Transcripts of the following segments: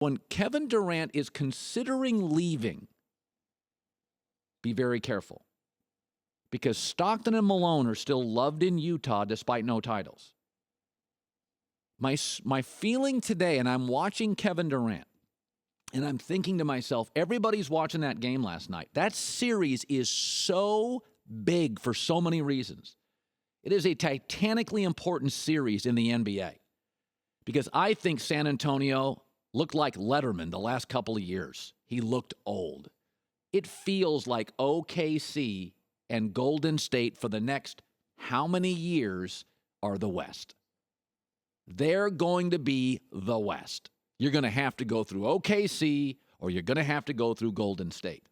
When Kevin Durant is considering leaving, be very careful. Because Stockton and Malone are still loved in Utah despite no titles. My feeling today, and I'm watching Kevin Durant, and I'm thinking to myself, everybody's watching that game last night. That series is so big for so many reasons. It is a titanically important series in the NBA because I think San Antonio looked like Letterman the last couple of years. He looked old. It feels like OKC and Golden State for the next how many years are the West? They're going to be the West. You're going to have to go through OKC or you're going to have to go through Golden State.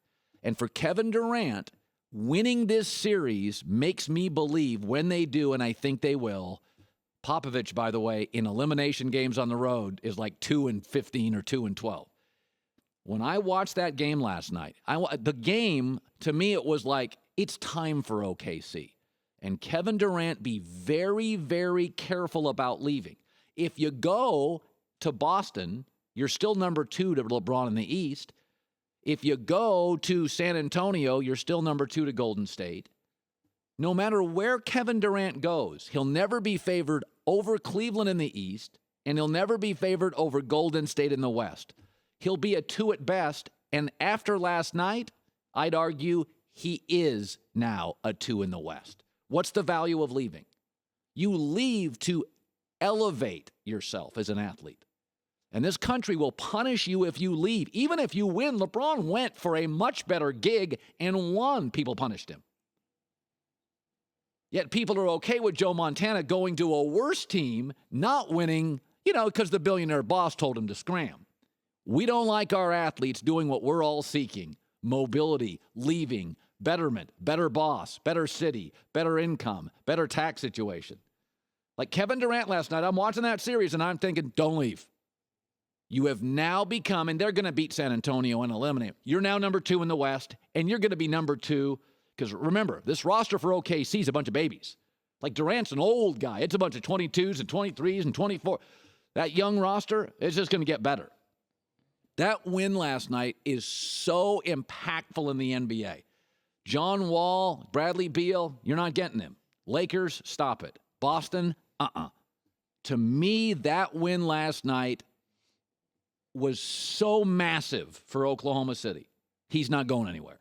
And for Kevin Durant, winning this series makes me believe when they do, and I think they will. Popovich, by the way, in elimination games on the road is like 2-15 or 2-12. When I watched that game last night, the game, to me, it was like, it's time for OKC. And Kevin Durant, be very, very careful about leaving. If you go to Boston, you're still number 2 to LeBron in the East. If you go to San Antonio, you're still number 2 to Golden State. No matter where Kevin Durant goes, he'll never be favored over Cleveland in the East, and he'll never be favored over Golden State in the West. He'll be a 2 at best, and after last night, I'd argue he is now a 2 in the West. What's the value of leaving? You leave to elevate yourself as an athlete. And this country will punish you if you leave. Even if you win, LeBron went for a much better gig and won. People punished him. Yet people are okay with Joe Montana going to a worse team, not winning, because the billionaire boss told him to scram. We don't like our athletes doing what we're all seeking: mobility, leaving, betterment, better boss, better city, better income, better tax situation. Like Kevin Durant last night, I'm watching that series and I'm thinking, don't leave. You have now become, and they're going to beat San Antonio and eliminate. You're now number 2 in the West, and you're going to be number 2. Because remember, this roster for OKC is a bunch of babies. Like Durant's an old guy. It's a bunch of 22s and 23s and 24. That young roster is just going to get better. That win last night is so impactful in the NBA. John Wall, Bradley Beal, you're not getting him. Lakers, stop it. Boston, To me, that win last night was so massive for Oklahoma City. He's not going anywhere.